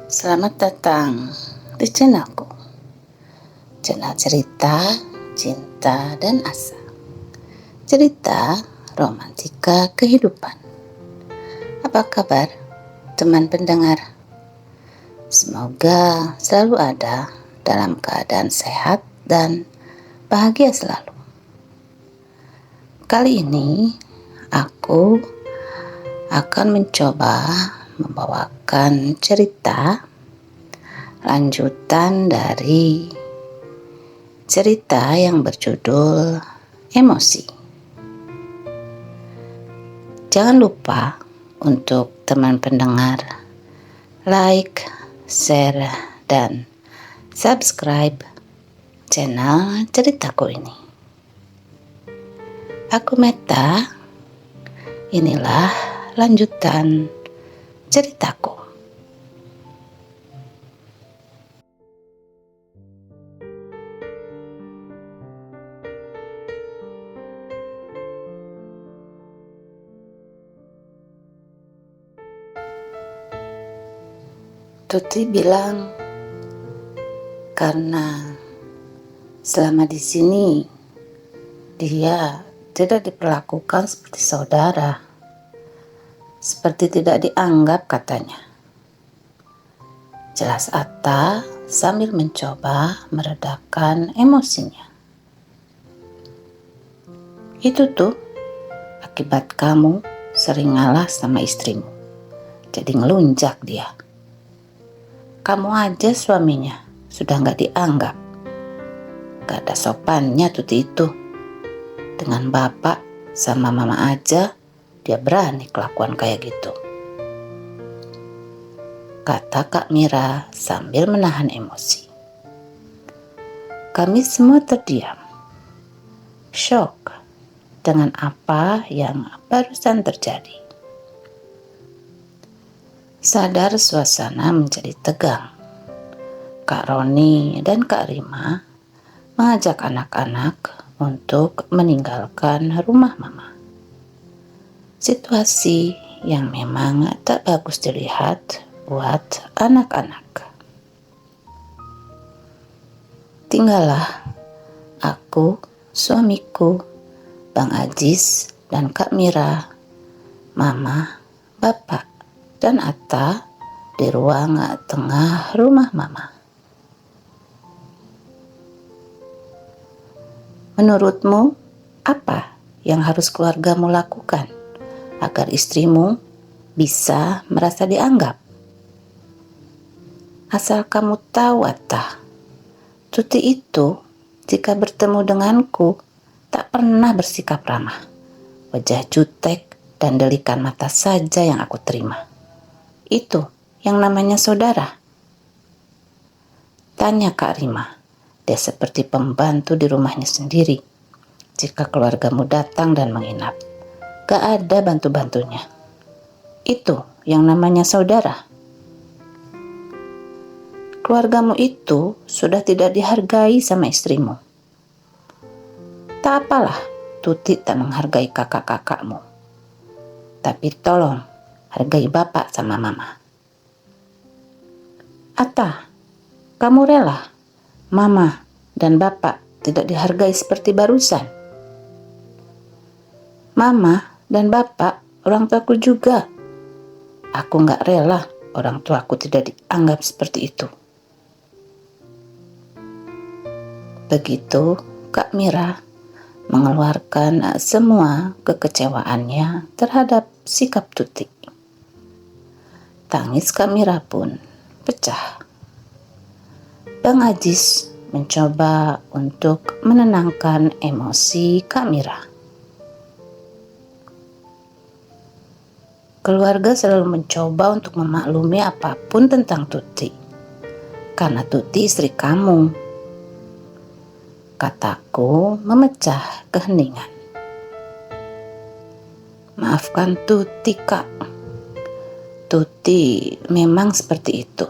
Selamat datang di channelku, channel cerita, cinta, dan asa. Cerita romantika kehidupan. Apa kabar teman pendengar? Semoga selalu ada dalam keadaan sehat dan bahagia selalu. Kali ini aku akan mencoba membawakan cerita lanjutan dari cerita yang berjudul Emosi. Jangan lupa untuk teman pendengar like, share, dan subscribe channel ceritaku ini. Aku Meta, inilah lanjutan ceritaku. Tuti bilang karena selama di sini dia tidak diperlakukan seperti saudara, seperti tidak dianggap katanya. Jelas Atta sambil mencoba meredakan emosinya. Itu tuh akibat kamu sering ngalah sama istrimu, jadi ngelunjak dia. Kamu aja suaminya sudah gak dianggap. Gak ada sopannya Tuti itu. Dengan bapak sama mama aja dia berani kelakuan kayak gitu, kata Kak Mira sambil menahan emosi. Kami semua terdiam, syok dengan apa yang barusan terjadi. Sadar suasana menjadi tegang. Kak Roni dan Kak Rima mengajak anak-anak untuk meninggalkan rumah mama. Situasi yang memang tak bagus dilihat buat anak-anak. Tinggallah aku, suamiku, Bang Ajis, dan Kak Mira, Mama, Bapak, dan Atta di ruang tengah rumah mama. Menurutmu, apa yang harus keluargamu lakukan agar istrimu bisa merasa dianggap? Asal kamu tahu, Atta, Tuti itu jika bertemu denganku tak pernah bersikap ramah. Wajah jutek dan delikan mata saja yang aku terima. Itu yang namanya saudara. Tanya Kak Rima. Dia seperti pembantu di rumahnya sendiri. Jika keluargamu datang dan menginap, gak ada bantu-bantunya. Itu yang namanya saudara. Keluargamu itu sudah tidak dihargai sama istrimu. Tak apalah Tuti tak menghargai kakak-kakakmu. Tapi tolong hargai bapak sama mama. Atta, kamu rela mama dan bapak tidak dihargai seperti barusan? Mama dan bapak orang tuaku juga. Aku gak rela orang tuaku tidak dianggap seperti itu. Begitu Kak Mira mengeluarkan semua kekecewaannya terhadap sikap Tuti. Tangis Kak Mira pun pecah. Bang Ajis mencoba untuk menenangkan emosi Kak Mira. Keluarga selalu mencoba untuk memaklumi apapun tentang Tuti. Karena Tuti istri kamu, kataku memecah keheningan. Maafkan Tuti, Kak. Tuti memang seperti itu.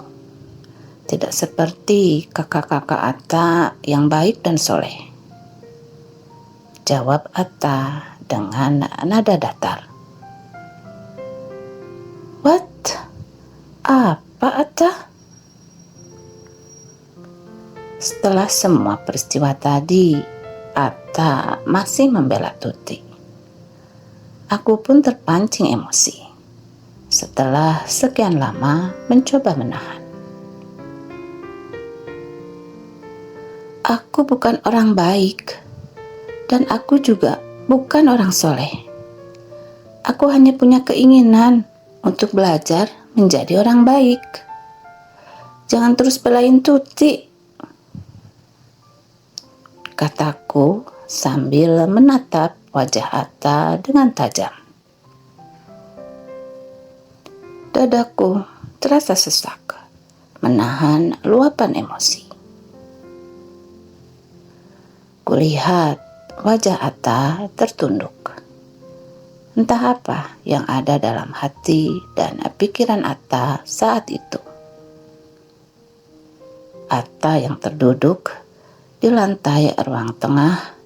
Tidak seperti kakak-kakak Atta yang baik dan soleh. Jawab Atta dengan nada datar. What? Apa Atta? Setelah semua peristiwa tadi, Atta masih membela Tuti. Aku pun terpancing emosi. Setelah sekian lama mencoba menahan. Aku bukan orang baik, dan aku juga bukan orang soleh. Aku hanya punya keinginan untuk belajar menjadi orang baik. Jangan terus belain Tuti, kataku sambil menatap wajah Atta dengan tajam. Dadaku terasa sesak, menahan luapan emosi. Kulihat wajah Atta tertunduk. Entah apa yang ada dalam hati dan pikiran Atta saat itu. Atta yang terduduk di lantai ruang tengah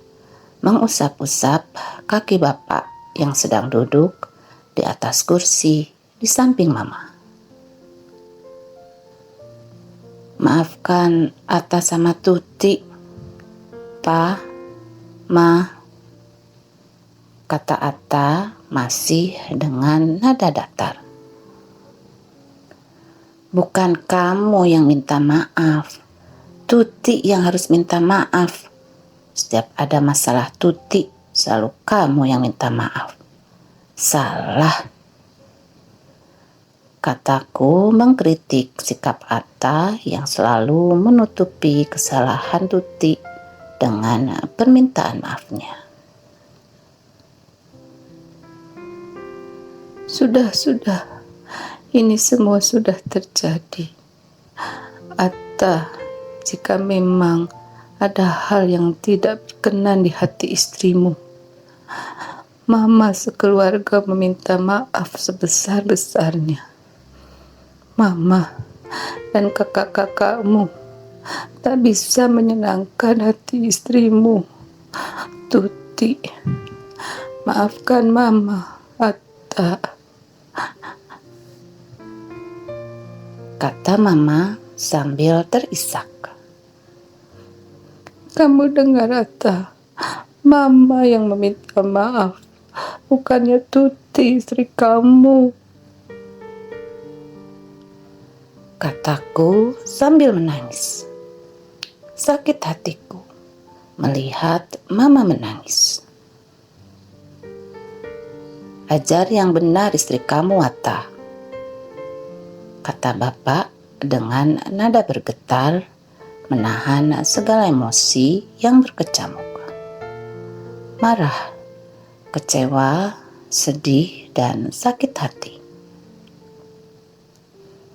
mengusap-usap kaki bapak yang sedang duduk di atas kursi di samping mama. Maafkan Atta sama Tuti, Pa, Ma, kata Atta masih dengan nada datar. Bukan kamu yang minta maaf, Tuti yang harus minta maaf. Setiap ada masalah Tuti, selalu kamu yang minta maaf. Salah, kataku mengkritik sikap Atta yang selalu menutupi kesalahan Tuti dengan permintaan maafnya. Sudah, ini semua sudah terjadi. Atta, jika memang ada hal yang tidak berkenan di hati istrimu, Mama sekeluarga meminta maaf sebesar-besarnya. Mama dan kakak-kakakmu tak bisa menyenangkan hati istrimu, Tuti. Maafkan Mama, Atta, kata Mama sambil terisak. Kamu dengar, Atta? Mama yang meminta maaf, bukannya Tuti istri kamu, kataku sambil menangis. Sakit hatiku melihat Mama menangis. Ajar yang benar istri kamu, Atta, kata bapak dengan nada bergetar, menahan segala emosi yang berkecamuk. Marah, kecewa, sedih, dan sakit hati.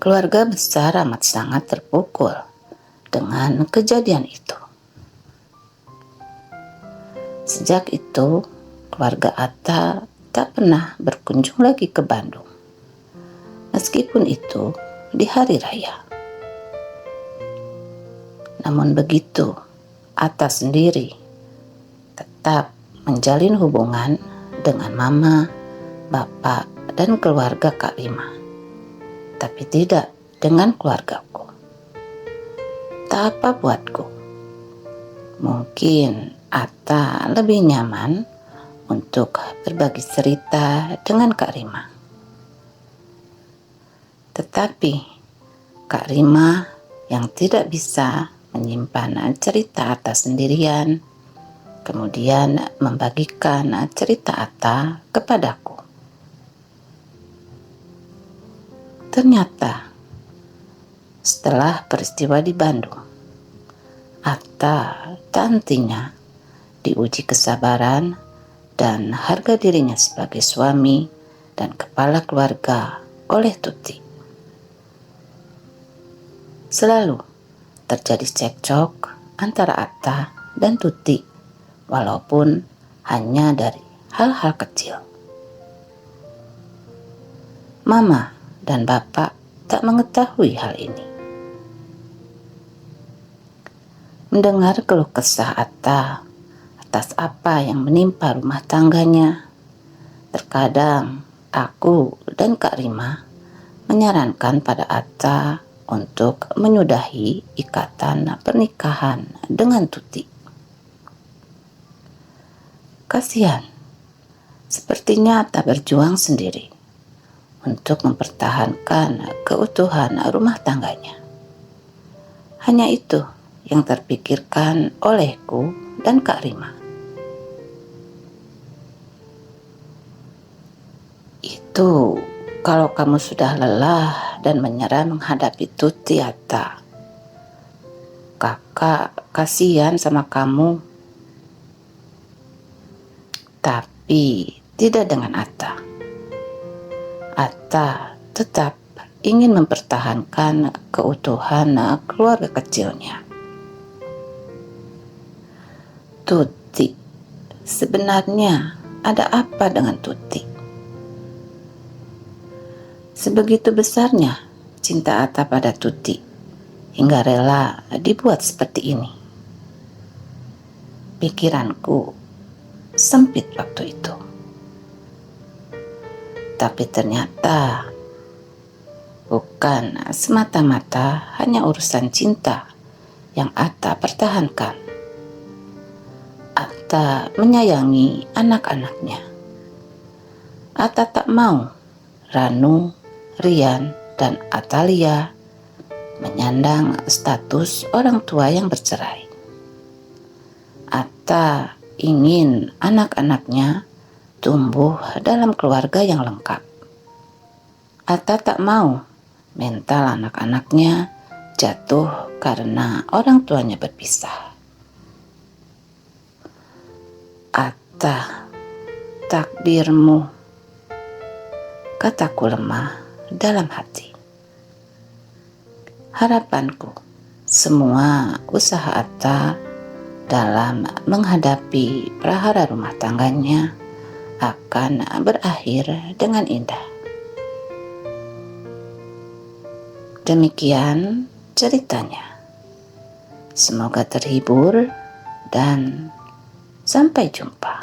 Keluarga besar amat sangat terpukul dengan kejadian itu. Sejak itu, keluarga Atta tak pernah berkunjung lagi ke Bandung. Meskipun itu di hari raya. Namun begitu, Atta sendiri tetap menjalin hubungan dengan Mama, Bapak, dan keluarga Kak Rima. Tapi tidak dengan keluargaku. Tak apa buatku. Mungkin Atta lebih nyaman untuk berbagi cerita dengan Kak Rima. Tetapi Kak Rima yang tidak bisa menyimpan cerita Atta sendirian, kemudian membagikan cerita Atta kepadaku. Ternyata setelah peristiwa di Bandung, Atta tantinya diuji kesabaran dan harga dirinya sebagai suami dan kepala keluarga oleh Tuti. Selalu terjadi cekcok antara Atta dan Tuti, walaupun hanya dari hal-hal kecil. Mama dan Bapak tak mengetahui hal ini. Mendengar keluh kesah Atta atas apa yang menimpa rumah tangganya, terkadang aku dan Kak Rima menyarankan pada Atta untuk menyudahi ikatan pernikahan dengan Tuti. Kasihan, sepertinya tak berjuang sendiri untuk mempertahankan keutuhan rumah tangganya. Hanya itu yang terpikirkan olehku dan Kak Rima. Itu kalau kamu sudah lelah dan menyerah menghadapi Tuti, Atta. Kakak kasihan sama kamu. Tapi tidak dengan Atta. Atta tetap ingin mempertahankan keutuhan keluarga kecilnya. Tuti, sebenarnya ada apa dengan Tuti? Sebegitu besarnya cinta Atta pada Tuti hingga rela dibuat seperti ini. Pikiranku sempit waktu itu. Tapi ternyata bukan semata-mata hanya urusan cinta yang Atta pertahankan. Atta menyayangi anak-anaknya. Atta tak mau Ranu, Rian, dan Atalia menyandang status orang tua yang bercerai. Atta ingin anak-anaknya tumbuh dalam keluarga yang lengkap. Atta tak mau mental anak-anaknya jatuh karena orang tuanya berpisah. Atta, takdirmu, kataku lemah dalam hati. Harapanku, semua usaha Atta dalam menghadapi prahara rumah tangganya akan berakhir dengan indah. Demikian ceritanya. Semoga terhibur dan sampai jumpa.